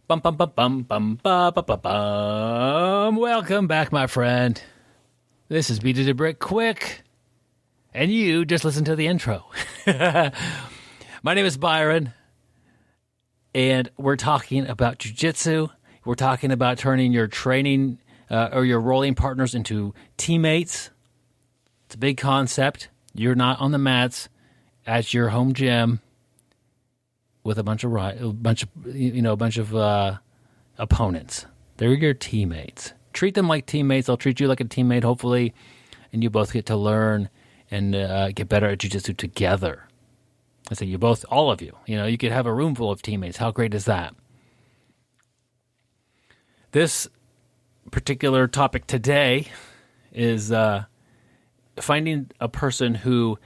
Bum bum bum bum bum ba ba ba bum. Welcome back, my friend. This is BjjBrick Quick, and you just listen to the intro. My name is Byron, and we're talking about jiu-jitsu. We're talking about turning your training or your rolling partners into teammates. It's a big concept. You're not on the mats at your home gym with a bunch of opponents. They're your teammates. Treat them like teammates. They'll treat you like a teammate, hopefully, and you both get to learn and get better at jiu-jitsu together. I say you both, all of you. You know, you could have a room full of teammates. How great is that? This particular topic today is finding a person who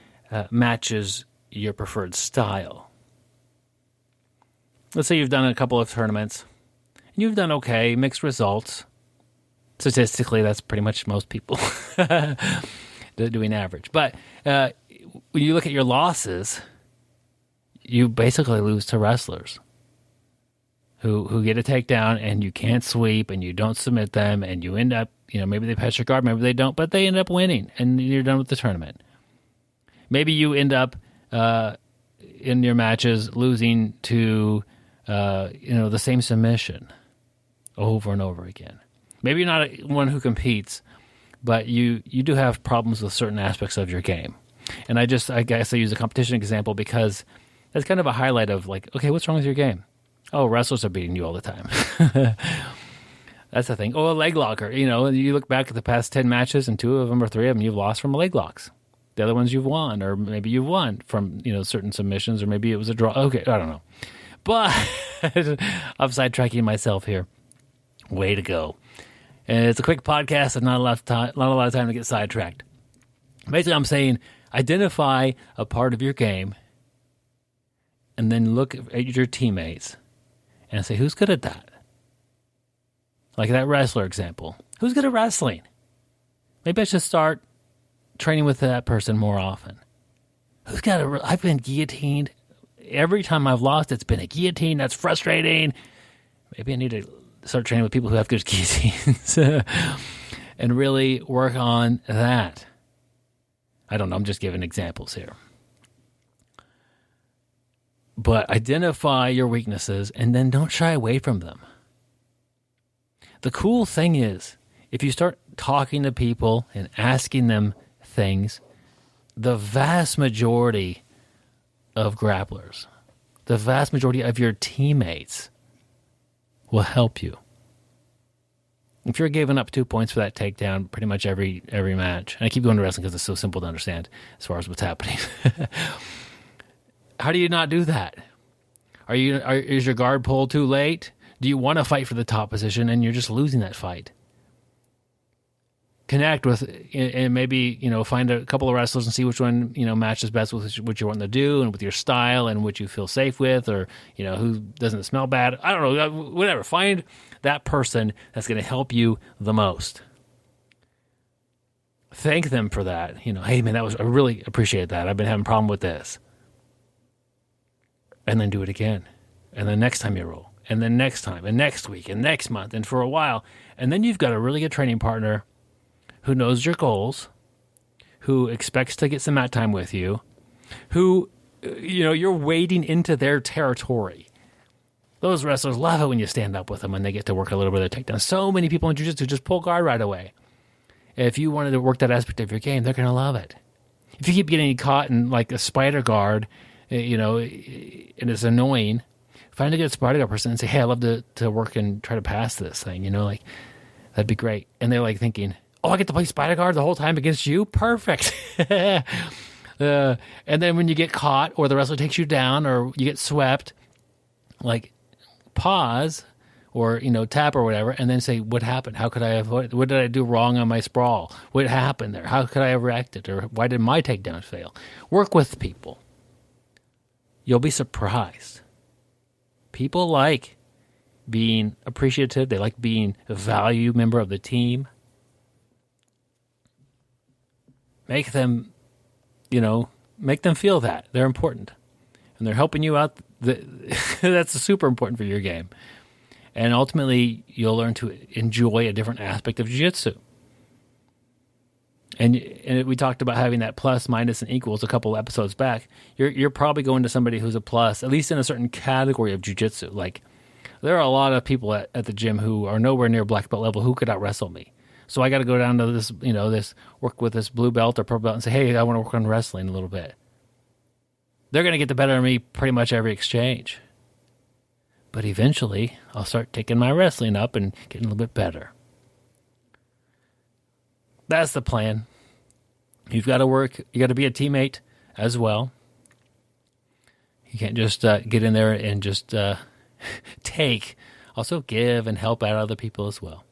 matches your preferred style. Let's say you've done a couple of tournaments, and you've done okay, mixed results. Statistically, that's pretty much most people doing average. But when you look at your losses, you basically lose to wrestlers who get a takedown, and you can't sweep, and you don't submit them, and you end up, maybe they pass your guard, maybe they don't, but they end up winning, and you're done with the tournament. Maybe you end up in your matches losing to the same submission over and over again. Maybe you're not one who competes, but you do have problems with certain aspects of your game. And I guess I use a competition example because that's kind of a highlight of like, okay, what's wrong with your game? Oh, wrestlers are beating you all the time. That's the thing. Oh, a leg locker. You look back at the past 10 matches, and 2 of them or 3 of them you've lost from leg locks. The other ones you've won, or maybe you've won from certain submissions, or maybe it was a draw. Okay, I don't know. But I'm sidetracking myself here. Way to go. And it's a quick podcast and not a lot of time to get sidetracked. Basically, I'm saying identify a part of your game and then look at your teammates and say, who's good at that? Like that wrestler example. Who's good at wrestling? Maybe I should start training with that person more often. I've been guillotined. Every time I've lost, it's been a guillotine. That's frustrating. Maybe I need to start training with people who have good guillotines and really work on that. I don't know. I'm just giving examples here. But identify your weaknesses and then don't shy away from them. The cool thing is, if you start talking to people and asking them things, the vast majority of grapplers, the vast majority of your teammates will help you. If you're giving up 2 points for that takedown pretty much every match, and I keep going to wrestling because it's so simple to understand as far as what's happening. How do you not do that? Is your guard pulled too late? Do you want to fight for the top position and you're just losing that fight? Connect with and maybe find a couple of wrestlers and see which one matches best with what you're wanting to do and with your style and what you feel safe with, or who doesn't smell bad. I don't know, whatever. Find that person that's going to help you the most. Thank them for that. Hey man, I really appreciate that. I've been having a problem with this. And then do it again, and then next time you roll, and then next time, and next week, and next month, and for a while, and then you've got a really good training partner who knows your goals, who expects to get some mat time with you, who, you're wading into their territory. Those wrestlers love it when you stand up with them and they get to work a little bit of their takedown. So many people in jiu-jitsu just pull guard right away. If you wanted to work that aspect of your game, they're going to love it. If you keep getting caught in like a spider guard, and it's annoying, find a good spider guard person and say, hey, I'd love to work and try to pass this thing, that'd be great. And they're like thinking, oh, I get to play spider guard the whole time against you? Perfect. And then when you get caught or the wrestler takes you down or you get swept, like pause or, tap or whatever, and then say, what happened? How could I avoid? What did I do wrong on my sprawl? What happened there? How could I have reacted? Or why did my takedown fail? Work with people. You'll be surprised. People like being appreciative. They like being a value member of the team. Make them, make them feel that they're important and they're helping you out. That's super important for your game. And ultimately, you'll learn to enjoy a different aspect of jiu-jitsu. And we talked about having that plus, minus, and equals a couple episodes back. You're probably going to somebody who's a plus, at least in a certain category of jiu-jitsu. Like, there are a lot of people at the gym who are nowhere near black belt level who could out-wrestle me. So I got to go down to this, work with this blue belt or purple belt and say, hey, I want to work on wrestling a little bit. They're going to get the better of me pretty much every exchange. But eventually, I'll start taking my wrestling up and getting a little bit better. That's the plan. You've got to work. You got to be a teammate as well. You can't just get in there and just take. Also give and help out other people as well.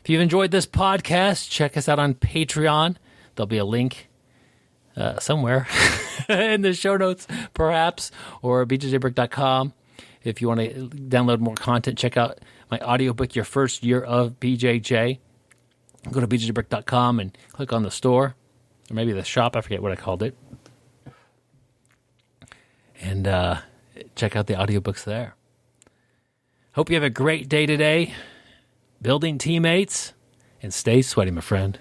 If you've enjoyed this podcast, check us out on Patreon. There'll be a link somewhere in the show notes, perhaps, or BjjBrick.com. If you want to download more content, check out my audiobook, Your First Year of BJJ. Go to BjjBrick.com and click on the store, or maybe the shop. I forget what I called it. And check out the audiobooks there. Hope you have a great day today, building teammates, and stay sweaty, my friend.